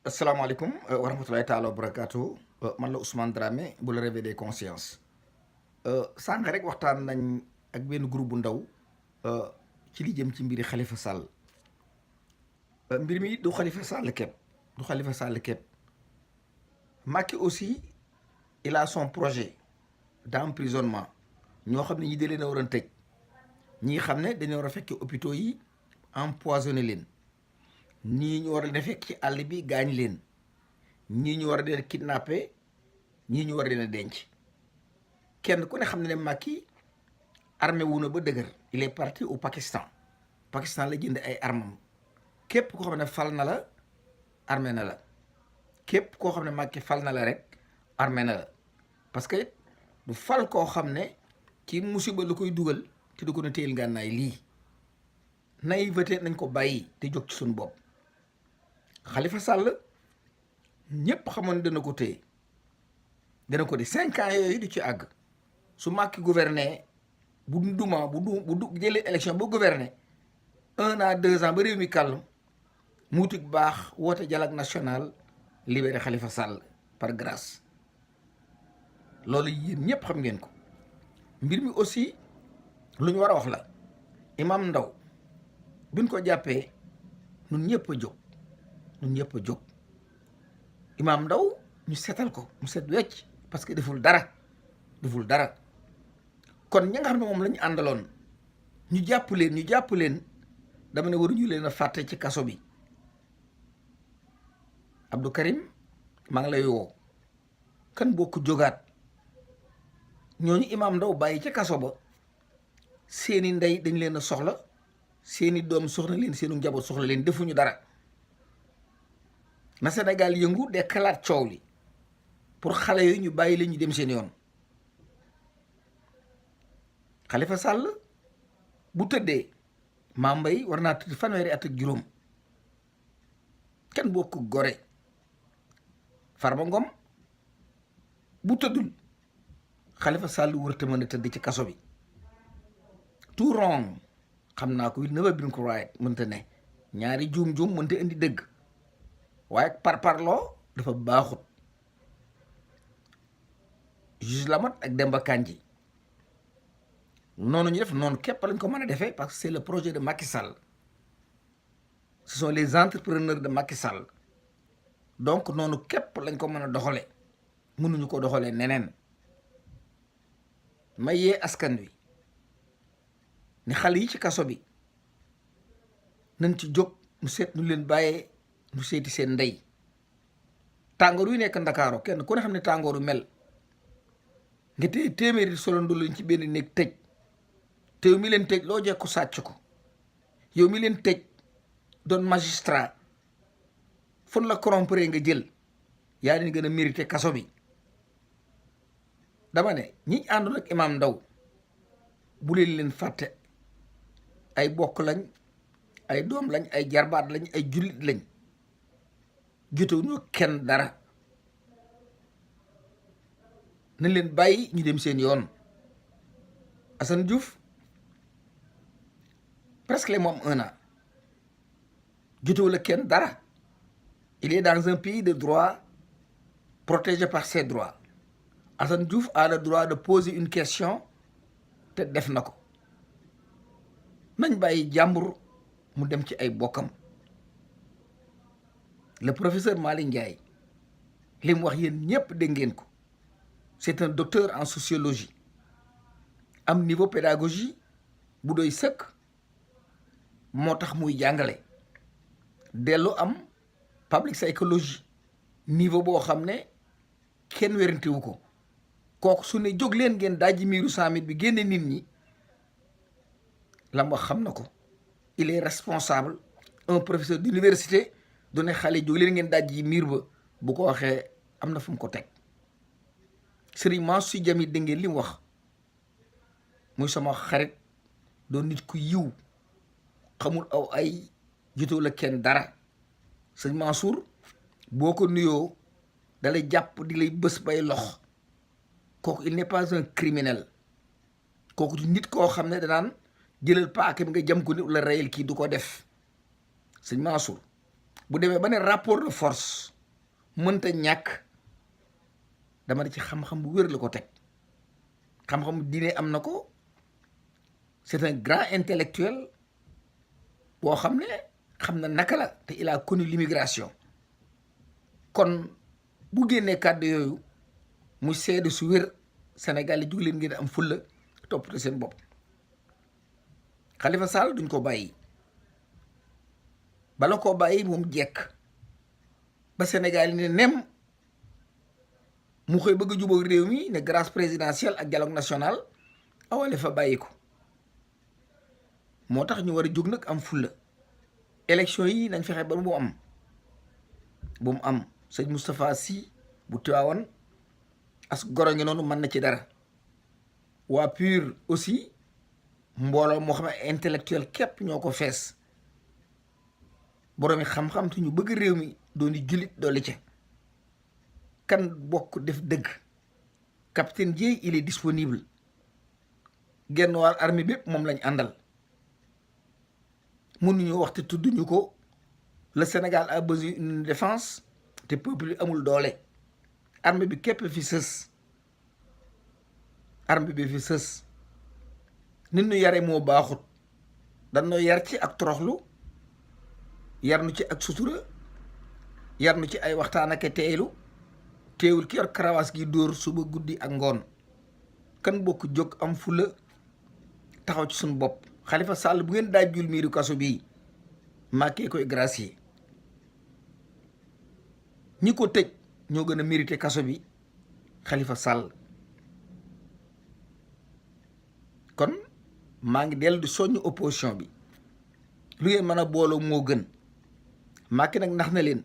asalaamaaleykum wa rahmatulahi taala wa barakaatu man la Ousmane Dramé bu la réveil des consciences sànq rek waxtaan nañ ak benn groupe bu ndaw ci li jëm ci mbiri Khalifa Sall. mbir mi du Khalifa Sall képp du Khalifa Sall képp Macky aussi il a son projet d'emprisonnement ñoo xam ne ñi da leen a waroon tëj ñii xam ne dañoo war a fekk hôpitaux yi empoisonné leen ñii ñu war a leen fekk ci àll bi gaañ leen ñii ñu war a leen kidnappé ñii ñu war a leen denc kenn ku ne xam ne ne Macky armé wu na ba dëgër il est parti au Pakistan la jënd ay armam képp koo xam ne fal na la armé na la képp koo xam ne Macky fal na la rek armé na la parce que du fal koo xam ne ci musiba lu koy dugal te du ko ne téyel ngànnaay lii naïveté nañ ko bàyyi te jóg ci suñu bopp. Khalifa Sall ñëpp xamoon dana ko téye dana ko di 5 ans yooyu du ci àgg su Macky gouverner bu duma bu jëlee élection bu gouverner 1 an 2 ans ba réew mi calme muuti baax woote dialogue national libéré Khalifa Sall par grâce loolu yéen ñëpp xam ngeen ko. mbir mi aussi lu ñu war a wax la Imam Ndaw buñ ko jàppee ñun ñëpp a jóg Imam Ndaw ñu seetal ko mu set wecc parce que deful dara kon ñi nga xam ne moom la ñu àndaloon ñu jàpp leen dama ne waruñu leen a fàtte ci kaso bi. Abdou Karim maa ngi lay woo kan bokk jógaat ñooñu Imam Ndaw bàyyi ca kaso ba seeni ndey dañ leen a soxla seeni doom soxla leen seenu njaboot soxla leen defuñu dara na Sénégal yëngu de xalaat coow li pour xale yooyu ñu bàyyi leen ñu dem seen yoon. Khalifa Sall bu tëddee Mame Mbaye war naa tëdd 1 at ak juróom kenn bokk gore. Farba Ngom bu tëddul Khalifa Sall wërta mën a tëdd ci kaso bi. tout wrong xam naa ko will never been right mënta ne ñaari juum mënta indi dëgg waaye parloo dafa baaxut. juge Lamotte ak Demba Kandji noonu ñu def noonu képp lañ ko mën a defee parce que c'est le projet de Macky Sall, ce sont les entrepreneurs de Macky Sall donc noonu képp lañ ko mën a doxale mënuñu ko doxalee neneen. may yee askan wi ni xale yi ci kaso bi nañ ci jóg mu seet nu leen bàyyee mu seeti seen ndey. tàngoor yu nekk Ndakaaru kenn ku ne xam ne tàngooru mel nga téye téeméeri solondu lañ ci benn néeg tëj te yow mi leen tëj loo jekku sàcc ko yow mi leen tëj doon magistrat fon la corrompre nga jël yaa leen gën a mérité kaso bi. dama ne ñi àndoon ak Imam Ndaw bu leen fàtte ay bokk lañ ay doom lañ ay jarbaat lañ ay jullit lañ jotewuñu kenn dara nañ leen bàyyi ñu dem seen yoon. Assane Diouf presque le moom 1 an jotewul ak kenn dara il est dans un pays de droit protégé par ses droits. Assane Diouf a le droit de poser une question te def na ko nañ bàyyi jàmbur mu dem ci ay bokkam. le professeur Malick Ndiaye li mu wax yéen ñëpp dégg ngeen ko c'est un docteur en sociologie am niveau pédagogie bu doy sëkk moo tax muy jàngale dellu am public psychologie niveau boo xam ne kenn wérantewu ko. kooku su ne jóg leen ngeen dajji miiru 100 000 bi génne nit ñi lam wax xam na ko. il est responsable un professeur d'université du ne xale jóg leen ngeen dajji miir ba bu ko waxee am na fu mu ko teg. Serigne Mansour Sy Djamil dégg ngeen li mu wax muy sama xarit doon nit ku yiw xamul aw ay jotoo la kenn dara. Serigne Mansour boo ko nuyoo dalay jàpp di lay bës bay lox. kooku il n'est pas un criminel kooku du nit koo xam ne danaan jëlal paaka bi nga jam ko nit la reyal kii du ko def. Sëñ Mansour bu demee ba ne rapport de force mënta ñàkk dama ne ci xam-xam bu wér la ko teg xam-xam diine am na ko. C'est un grand intellectuel boo xam ne xam na naka la te il a connu l'immigration kon bu génnee kàddu yooyu mu seede su wér Sénégal yi jug leen ngeen am fulla toppatoo seen bopp. Khalifa Sall duñ ko bàyyi bala koo bàyyi moom jekk ba Sénégal yi ne nem mu koy bëgg a jubóog réew mi ne grâce présidentielle ak dialogue national awale fa bàyyi ko. moo tax ñu war a jóg nag am fulla élection yi nañ fexe ba bu mu am sëñ Moustapha Sy bu Tiwaawan as goro ngi noonu mën na ci dara waa PUR aussi mbooloo moo xam ne intellectuel képp ñoo ko fees boroomi xam-xam te ñu bëgg réew mi doon jullit dolli ca kan bokk def dëgg capitaine Dièye il est disponible genn waar armée bépp moom lañ àndal mënuñu wax te tudduñu ko le Sénégal a besoin d'une défense te peuple bi amul doole armée bi képp fi sës armée bi fi sës nit ñu yare moo baaxut dañoo yar ci ak toroxlu yar nu ci ak sutura yar nu ci ay waxtaan ak teeylu teewul ki yor karawaas gi dóor suba guddi ak ngoon kan bokk jóg am fula taxaw ci suñu bopp. Khalifa Sall bu ngeen daajul miiru kaso bii Macky koy gracier ñi ko tëj ñoo gën a mérité kaso bi Khalifa Sall kon maa ngi dellu di soññ opposition bi lu ngeen mën a booloo moo gën Macky nag nax na leen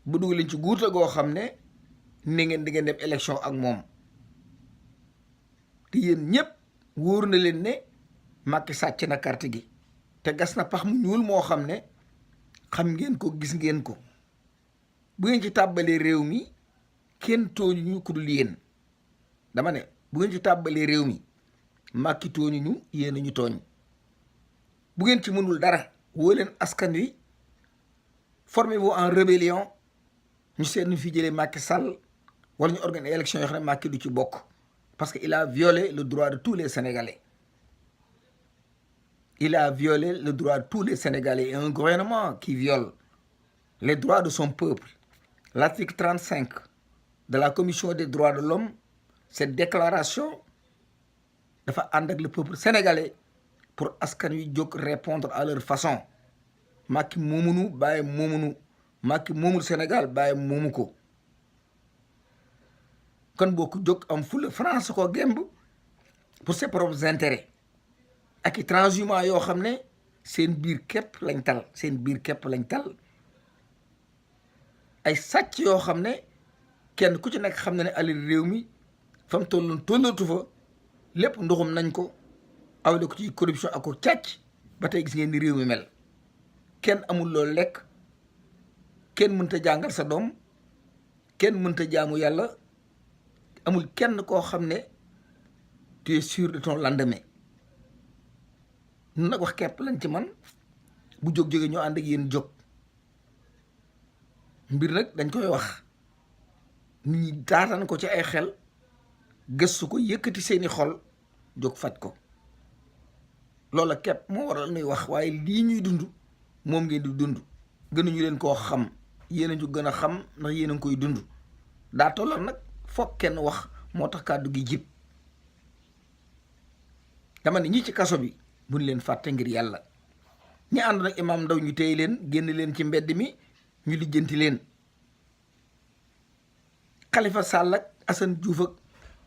bu dugg leen ci guuta goo xam ne ni ngeen di ngeen dem élection ak moom te yéen ñëpp wóor na leen ne Macky sàcc na carte gi te gas na pax mu ñuul moo xam ne xam ngeen ko gis ngeen ko bu ngeen ci tàbbalee réew mi kenn tooñu ñu ku dul yéen dama ne bu ngeen ci tàbbalee réew mi Macky tooñu ñu yéen a ñu tooñ bu ngeen ci mënul dara woo leen askan wi formez-vous en rébellion ñu seet ñu fi jëlee Macky Sall wala ñu organiser élection yoo xam ne Macky du ci bokk parce que il a violé le droit de tous les Sénégalais. Il a violé le droit de tous les Sénégalais et un gouvernement qui viole les droits de son peuple. L'article 35 de la Commission des droits de l'homme, cette déclaration dafa ànd ak le peuple sénégalais pour askan wi jóg répondre à leur façon. Macky moomunu bàyyi moomunu Macky moomul Sénégal bàyyi moomu ko kon boo ko jóg am fula France ko gemb pour ses propres intérêts ak i transhumants yoo xam ne seen biir képp lañ tal seen biir képp lañ tal ay sàcc yoo xam ne kenn ku ci nekk xam ne alal réew mi fa mu tolloon tollatu fa lépp ndoxum nañ ko awle ko ci corruption ak ko càcc ba tey gis ngeen ni réew mi mel kenn amul loolu lekk kenn mënta jàngal sa doom kenn mënta jaamu yàlla amul kenn koo xam ne tu es sûr de ton lendemain nun nag wax kepp lañ ci man bu jóg-jóge ñoo ànd ak yéen jóg mbir nag dañ koy wax nit ñi taataan ko ci ay xel gëstu ko yëkkati seeni xol jóg faj ko loola kepp moo waral nuy wax waaye lii ñuy dund moom ngeen di dund gënuñu leen koo xam yéen a ñu gën a xam ndax yéen a ngi koy dund daa tolloon nag foog kenn wax moo tax kàddu gi jib dama ne ñi ci kaso bi buñ leen fàtte ngir yàlla ñi ànd nag Imam Ndao ñu téye leen génn leen ci mbedd mi ñu lijjanti leen Khalifa Sall ak Assane Diouf ak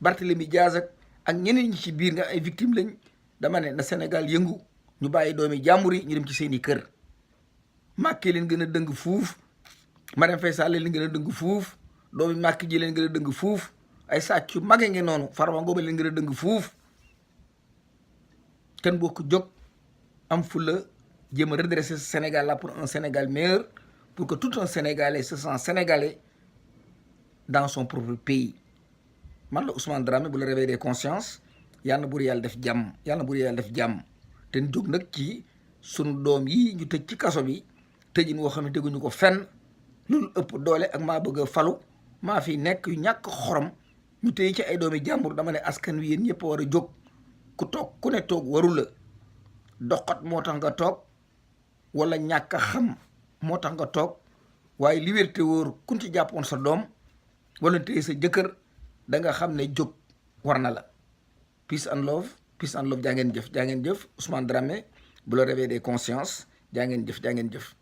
Barthélemy Diaz ak ñeneen ñi ci biir nga ay victime lañ dama ne na Sénégal yëngu ñu bàyyi doomi jàmbur yi ñu dem ci seeni kër Macky leen gën a dëng fuuf Marième Faye Sall leen gën a dëng fuuf doomi Macky ji leen gën a dëng fuuf ay sàcc yu mage ngi noonu Farba Ngom leen gën a dëng fuuf kenn boo ko jóg am fulla jéem a redresser ce Sénégal là pour un Sénégal meilleur pour que tout un Sénégalais se sent sénégalais dans son propre pays man la Ousmane Dramé bu la réveil des consciences yàlla na buur yàlla def jàmm yàlla na buur yàlla def jàmm te ñu jóg nag ci sunu doom yi ñu tëj ci kaso bi tëjin woo xam ne teguñu ko fenn lu ëpp doole ak maa bëgg a falu maa fi nekk yu ñàkk xorom ñu téye ci ay doomi jàmbur. dama ne askan wi yéen ñëpp war a jóg. ku toog ku ne toog waru la doxat moo tax nga toog wala ñàkk a xam moo tax nga toog waaye liberté wóor kun ci jàppoon sa doom wala téye sa jëkkër da nga xam ne jóg war na la. peace and love jaa ngeen jëf Ousmane Dramé bu la réveil des consciences jaa ngeen jëf